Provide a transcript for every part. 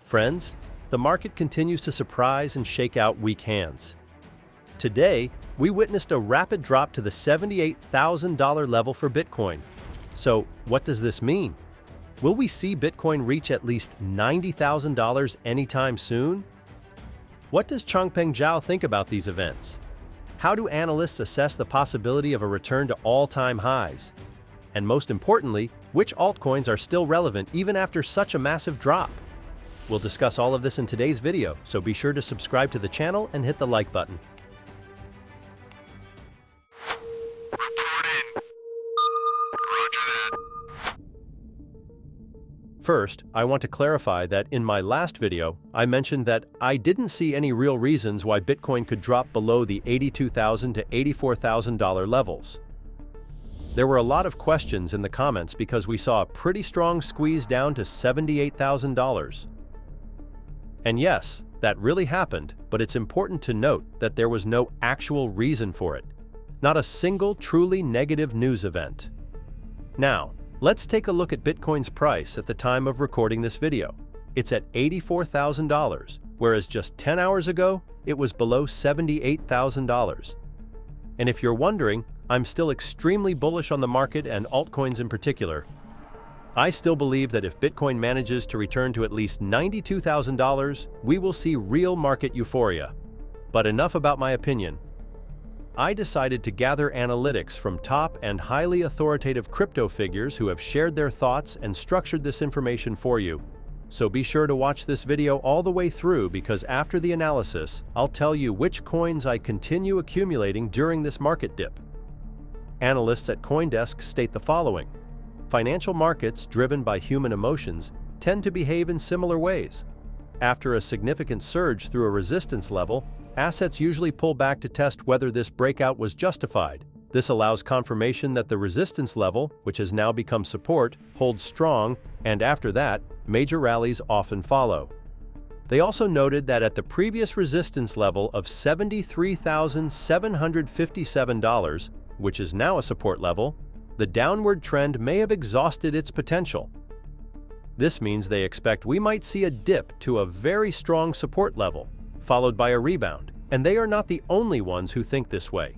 Friends, the market continues to surprise and shake out weak hands. Today, we witnessed a rapid drop to the $78,000 level for Bitcoin. So, what does this mean? Will we see Bitcoin reach at least $90,000 anytime soon? What does Changpeng Zhao think about these events? How do analysts assess the possibility of a return to all-time highs? And most importantly, which altcoins are still relevant even after such a massive drop? We'll discuss all of this in today's video, so be sure to subscribe to the channel and hit the like button. First, I want to clarify that in my last video, I mentioned that I didn't see any real reasons why Bitcoin could drop below the $82,000 to $84,000 levels. There were a lot of questions in the comments because we saw a pretty strong squeeze down to $78,000. And yes, that really happened, but it's important to note that there was no actual reason for it. Not a single truly negative news event. Now, let's take a look at Bitcoin's price at the time of recording this video. It's at $84,000, whereas just 10 hours ago, it was below $78,000. And if you're wondering, I'm still extremely bullish on the market and altcoins in particular. I still believe that if Bitcoin manages to return to at least $92,000, we will see real market euphoria. But enough about my opinion. I decided to gather analytics from top and highly authoritative crypto figures who have shared their thoughts and structured this information for you. So be sure to watch this video all the way through because after the analysis, I'll tell you which coins I continue accumulating during this market dip. Analysts at CoinDesk state the following. Financial markets, driven by human emotions, tend to behave in similar ways. After a significant surge through a resistance level, assets usually pull back to test whether this breakout was justified. This allows confirmation that the resistance level, which has now become support, holds strong, and after that, major rallies often follow. They also noted that at the previous resistance level of $73,757, which is now a support level, the downward trend may have exhausted its potential. This means they expect we might see a dip to a very strong support level, followed by a rebound, and they are not the only ones who think this way.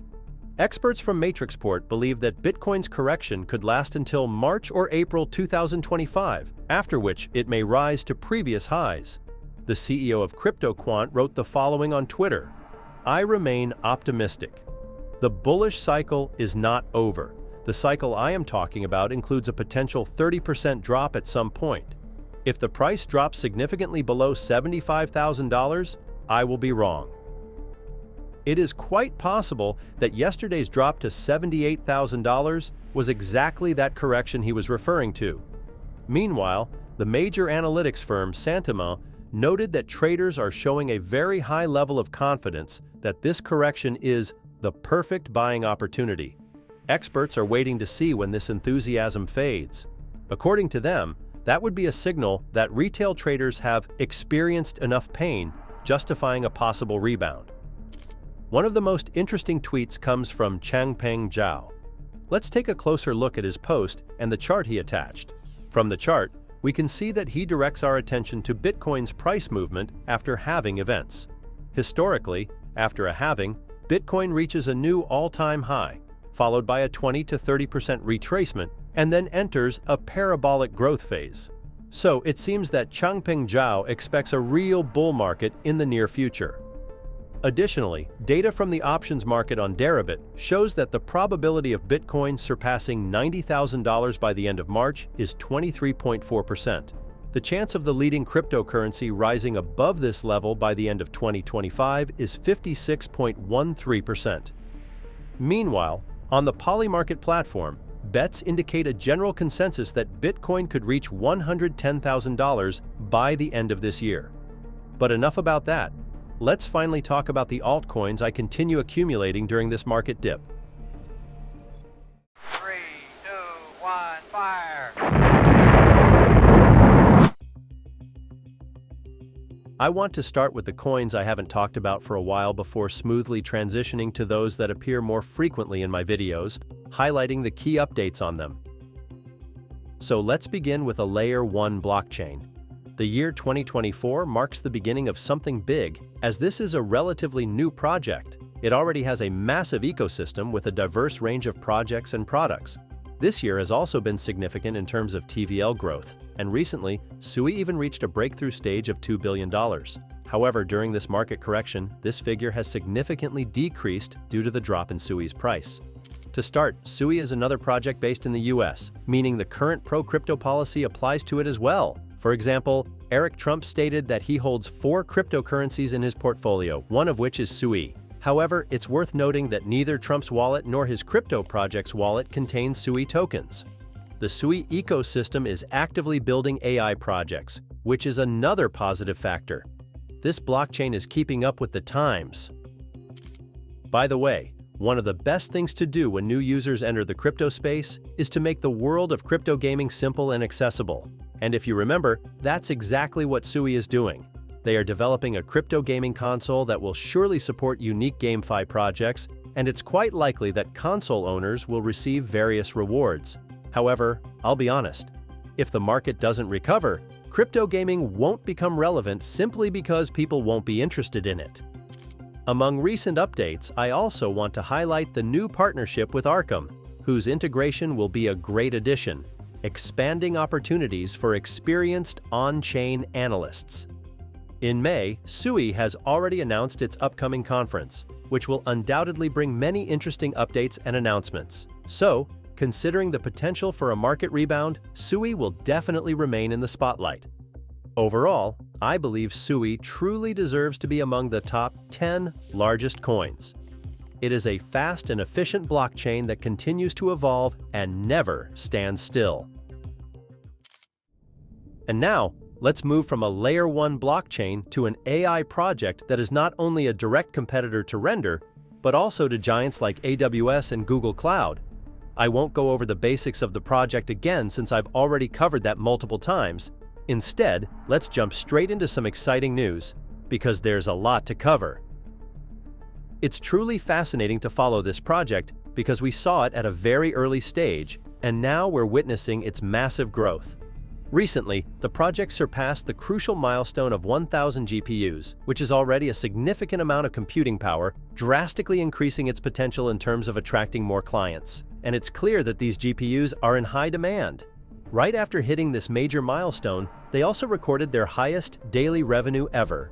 Experts from Matrixport believe that Bitcoin's correction could last until March or April 2025, after which it may rise to previous highs. The CEO of CryptoQuant wrote the following on Twitter: "I remain optimistic. The bullish cycle is not over. The cycle I am talking about includes a potential 30% drop at some point. If the price drops significantly below $75,000, I will be wrong." It is quite possible that yesterday's drop to $78,000 was exactly that correction he was referring to. Meanwhile, the major analytics firm Santama noted that traders are showing a very high level of confidence that this correction is the perfect buying opportunity. Experts are waiting to see when this enthusiasm fades. According to them, that would be a signal that retail traders have experienced enough pain, justifying a possible rebound. One of the most interesting tweets comes from Changpeng Zhao. Let's take a closer look at his post and the chart he attached. From the chart, we can see that he directs our attention to Bitcoin's price movement after halving events. Historically, after a halving, Bitcoin reaches a new all-time high, followed by a 20 to 30% retracement, and then enters a parabolic growth phase. So it seems that Changpeng Zhao expects a real bull market in the near future. Additionally, data from the options market on Deribit shows that the probability of Bitcoin surpassing $90,000 by the end of March is 23.4%. The chance of the leading cryptocurrency rising above this level by the end of 2025 is 56.13%. Meanwhile, on the Polymarket platform, bets indicate a general consensus that Bitcoin could reach $110,000 by the end of this year. But enough about that. Let's finally talk about the altcoins I continue accumulating during this market dip. 3, 2, 1, fire! I want to start with the coins I haven't talked about for a while before smoothly transitioning to those that appear more frequently in my videos, highlighting the key updates on them. So let's begin with a Layer 1 blockchain. The year 2024 marks the beginning of something big, as this is a relatively new project. It already has a massive ecosystem with a diverse range of projects and products. This year has also been significant in terms of TVL growth, and recently, Sui even reached a breakthrough stage of $2 billion. However, during this market correction, this figure has significantly decreased due to the drop in Sui's price. To start, Sui is another project based in the US, meaning the current pro-crypto policy applies to it as well. For example, Eric Trump stated that he holds 4 cryptocurrencies in his portfolio, one of which is Sui. However, it's worth noting that neither Trump's wallet nor his crypto project's wallet contains Sui tokens. The Sui ecosystem is actively building AI projects, which is another positive factor. This blockchain is keeping up with the times. By the way, one of the best things to do when new users enter the crypto space is to make the world of crypto gaming simple and accessible. And if you remember, that's exactly what Sui is doing. They are developing a crypto gaming console that will surely support unique GameFi projects, and it's quite likely that console owners will receive various rewards. However, I'll be honest, if the market doesn't recover, crypto gaming won't become relevant simply because people won't be interested in it. Among recent updates, I also want to highlight the new partnership with Arkham, whose integration will be a great addition, expanding opportunities for experienced on-chain analysts. In May, Sui has already announced its upcoming conference, which will undoubtedly bring many interesting updates and announcements. So, considering the potential for a market rebound, Sui will definitely remain in the spotlight. Overall, I believe Sui truly deserves to be among the top 10 largest coins. It is a fast and efficient blockchain that continues to evolve and never stands still. And now, let's move from a Layer 1 blockchain to an AI project that is not only a direct competitor to Render, but also to giants like AWS and Google Cloud. I won't go over the basics of the project again since I've already covered that multiple times. Instead, let's jump straight into some exciting news, because there's a lot to cover. It's truly fascinating to follow this project because we saw it at a very early stage, and now we're witnessing its massive growth. Recently, the project surpassed the crucial milestone of 1,000 GPUs, which is already a significant amount of computing power, drastically increasing its potential in terms of attracting more clients. And it's clear that these GPUs are in high demand. Right after hitting this major milestone, they also recorded their highest daily revenue ever.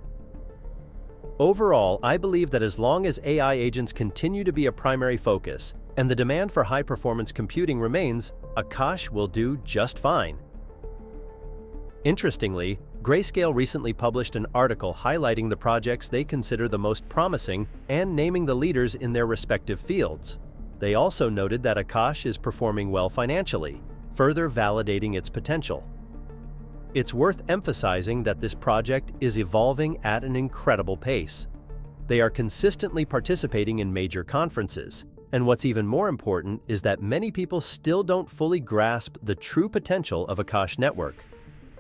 Overall, I believe that as long as AI agents continue to be a primary focus and the demand for high-performance computing remains, Akash will do just fine. Interestingly, Grayscale recently published an article highlighting the projects they consider the most promising and naming the leaders in their respective fields. They also noted that Akash is performing well financially, further validating its potential. It's worth emphasizing that this project is evolving at an incredible pace. They are consistently participating in major conferences, and what's even more important is that many people still don't fully grasp the true potential of Akash Network.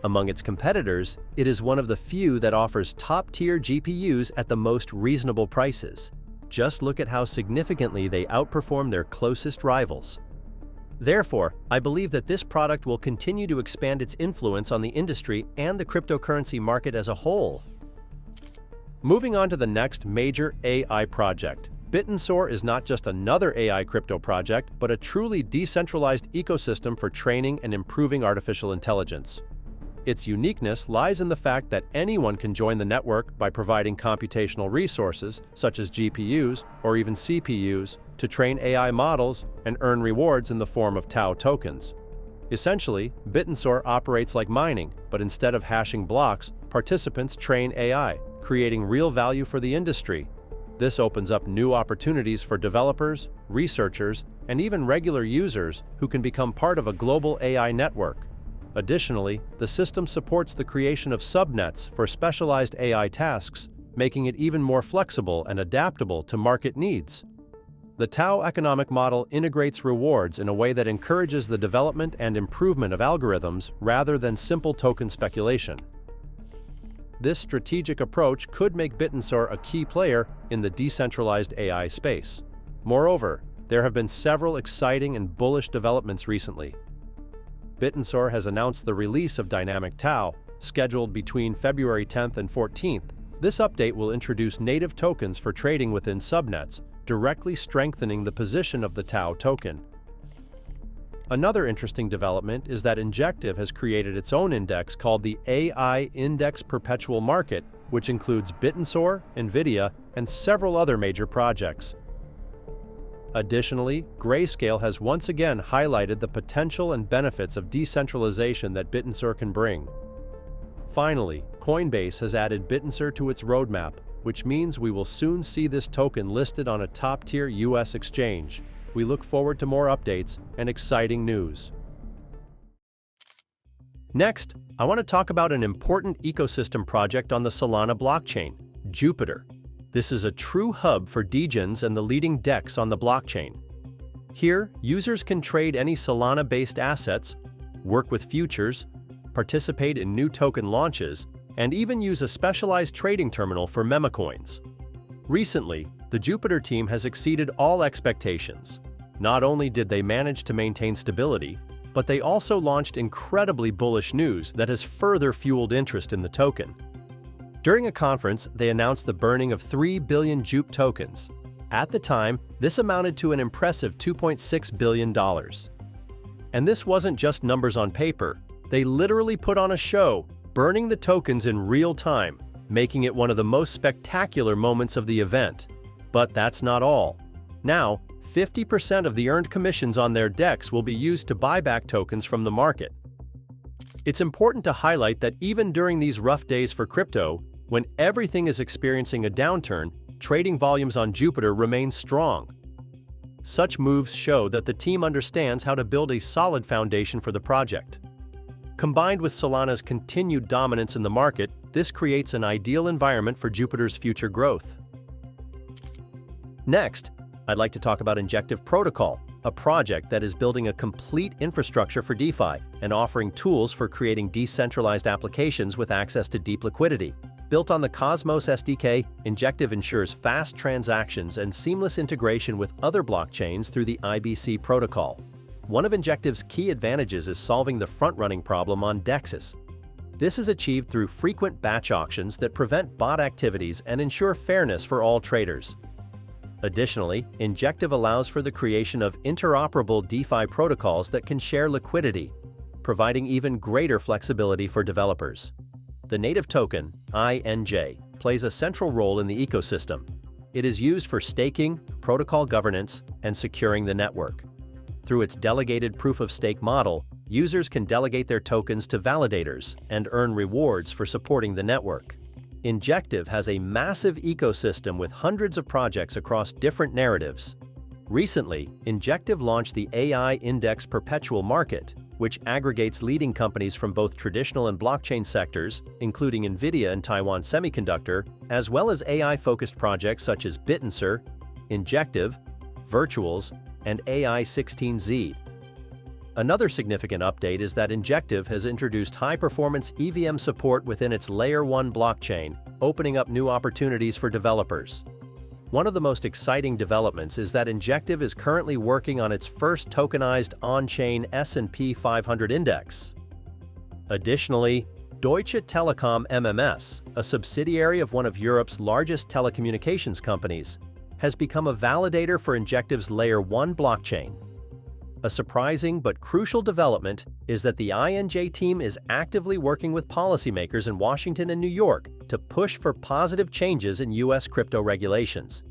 Among its competitors, it is one of the few that offers top-tier GPUs at the most reasonable prices. Just look at how significantly they outperform their closest rivals. Therefore, I believe that this product will continue to expand its influence on the industry and the cryptocurrency market as a whole. Moving on to the next major AI project. Bitensor is not just another AI crypto project, but a truly decentralized ecosystem for training and improving artificial intelligence. Its uniqueness lies in the fact that anyone can join the network by providing computational resources, such as GPUs or even CPUs, to train AI models and earn rewards in the form of Tau tokens. Essentially, Bitensor operates like mining, but instead of hashing blocks, participants train AI, creating real value for the industry. This opens up new opportunities for developers, researchers, and even regular users who can become part of a global AI network. Additionally, the system supports the creation of subnets for specialized AI tasks, making it even more flexible and adaptable to market needs. The Tau economic model integrates rewards in a way that encourages the development and improvement of algorithms rather than simple token speculation. This strategic approach could make Bitensor a key player in the decentralized AI space. Moreover, there have been several exciting and bullish developments recently. Bitensor has announced the release of Dynamic Tau, scheduled between February 10th and 14th, this update will introduce native tokens for trading within subnets, directly strengthening the position of the Tau token. Another interesting development is that Injective has created its own index called the AI Index Perpetual Market, which includes Bitensor, NVIDIA, and several other major projects. Additionally, Grayscale has once again highlighted the potential and benefits of decentralization that Bitensor can bring. Finally, Coinbase has added Bitensor to its roadmap, which means we will soon see this token listed on a top-tier US exchange. We look forward to more updates and exciting news. Next, I want to talk about an important ecosystem project on the Solana blockchain, Jupiter. This is a true hub for degens and the leading DEX on the blockchain. Here, users can trade any Solana-based assets, work with futures, participate in new token launches, and even use a specialized trading terminal for memecoins. Recently, the Jupiter team has exceeded all expectations. Not only did they manage to maintain stability, but they also launched incredibly bullish news that has further fueled interest in the token. During a conference, they announced the burning of 3 billion Jup tokens. At the time, this amounted to an impressive $2.6 billion. And this wasn't just numbers on paper. They literally put on a show, burning the tokens in real time, making it one of the most spectacular moments of the event. But that's not all. Now, 50% of the earned commissions on their DEX will be used to buy back tokens from the market. It's important to highlight that even during these rough days for crypto, when everything is experiencing a downturn, trading volumes on Jupiter remain strong. Such moves show that the team understands how to build a solid foundation for the project. Combined with Solana's continued dominance in the market, this creates an ideal environment for Jupiter's future growth. Next, I'd like to talk about Injective Protocol, a project that is building a complete infrastructure for DeFi and offering tools for creating decentralized applications with access to deep liquidity. Built on the Cosmos SDK, Injective ensures fast transactions and seamless integration with other blockchains through the IBC protocol. One of Injective's key advantages is solving the front-running problem on DEXs. This is achieved through frequent batch auctions that prevent bot activities and ensure fairness for all traders. Additionally, Injective allows for the creation of interoperable DeFi protocols that can share liquidity, providing even greater flexibility for developers. The native token, INJ, plays a central role in the ecosystem. It is used for staking, protocol governance, and securing the network. Through its delegated proof-of-stake model, users can delegate their tokens to validators and earn rewards for supporting the network. Injective has a massive ecosystem with hundreds of projects across different narratives. Recently, Injective launched the AI Index Perpetual Market, which aggregates leading companies from both traditional and blockchain sectors, including NVIDIA and Taiwan Semiconductor, as well as AI-focused projects such as Bitensor, Injective, Virtuals, and AI16Z. Another significant update is that Injective has introduced high-performance EVM support within its Layer 1 blockchain, opening up new opportunities for developers. One of the most exciting developments is that Injective is currently working on its first tokenized on-chain S&P 500 index. Additionally, Deutsche Telekom MMS, a subsidiary of one of Europe's largest telecommunications companies, has become a validator for Injective's Layer 1 blockchain. A surprising but crucial development is that the INJ team is actively working with policymakers in Washington and New York to push for positive changes in U.S. crypto regulations.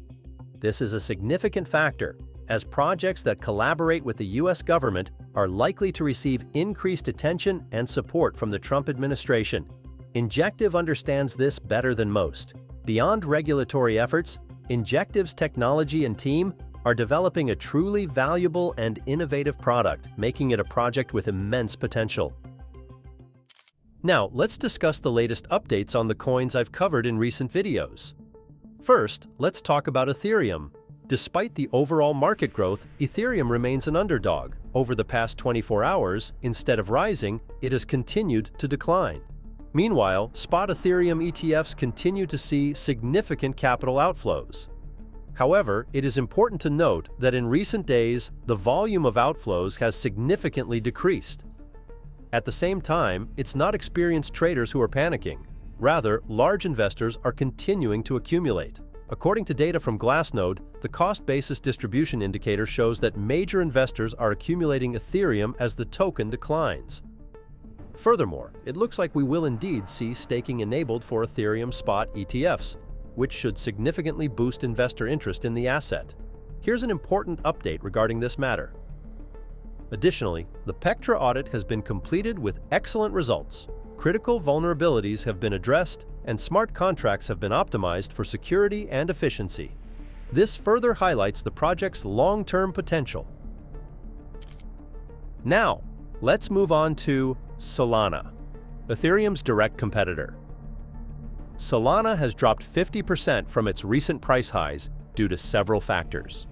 This is a significant factor, as projects that collaborate with the U.S. government are likely to receive increased attention and support from the Trump administration. Injective understands this better than most. Beyond regulatory efforts, Injective's technology and team are developing a truly valuable and innovative product, making it a project with immense potential. Now, let's discuss the latest updates on the coins I've covered in recent videos. First, let's talk about Ethereum. Despite the overall market growth, Ethereum remains an underdog. Over the past 24 hours, instead of rising, it has continued to decline. Meanwhile, spot Ethereum ETFs continue to see significant capital outflows. However, it is important to note that in recent days, the volume of outflows has significantly decreased. At the same time, it's not experienced traders who are panicking. Rather, large investors are continuing to accumulate. According to data from Glassnode, the cost basis distribution indicator shows that major investors are accumulating Ethereum as the token declines. Furthermore, it looks like we will indeed see staking enabled for Ethereum spot ETFs, which should significantly boost investor interest in the asset. Here's an important update regarding this matter. Additionally, the Pectra audit has been completed with excellent results. Critical vulnerabilities have been addressed, and smart contracts have been optimized for security and efficiency. This further highlights the project's long-term potential. Now, let's move on to Solana, Ethereum's direct competitor. Solana has dropped 50% from its recent price highs due to several factors.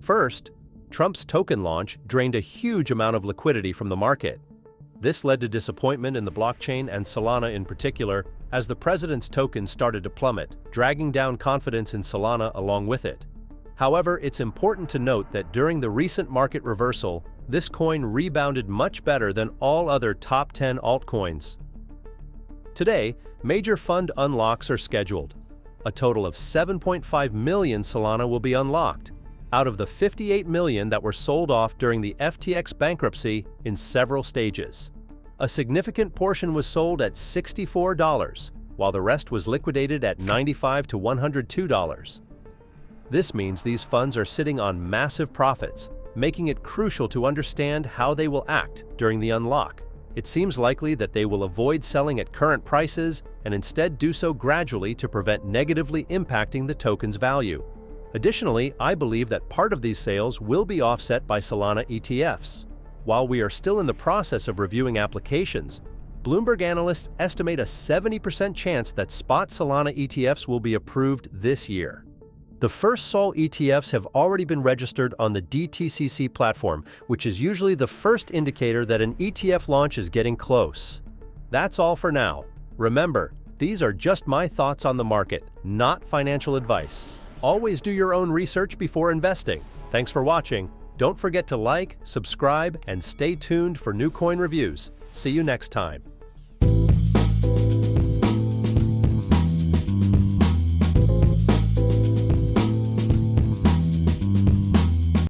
First, Trump's token launch drained a huge amount of liquidity from the market. This led to disappointment in the blockchain and Solana in particular, as the president's token started to plummet, dragging down confidence in Solana along with it. However, it's important to note that during the recent market reversal, this coin rebounded much better than all other top 10 altcoins. Today, major fund unlocks are scheduled. A total of 7.5 million Solana will be unlocked, out of the 58 million that were sold off during the FTX bankruptcy in several stages. A significant portion was sold at $64, while the rest was liquidated at $95 to $102. This means these funds are sitting on massive profits, making it crucial to understand how they will act during the unlock. It seems likely that they will avoid selling at current prices and instead do so gradually to prevent negatively impacting the token's value. Additionally, I believe that part of these sales will be offset by Solana ETFs. While we are still in the process of reviewing applications, Bloomberg analysts estimate a 70% chance that spot Solana ETFs will be approved this year. The first Sol ETFs have already been registered on the DTCC platform, which is usually the first indicator that an ETF launch is getting close. That's all for now. Remember, these are just my thoughts on the market, not financial advice. Always do your own research before investing. Thanks for watching. Don't forget to like, subscribe, and stay tuned for new coin reviews. See you next time.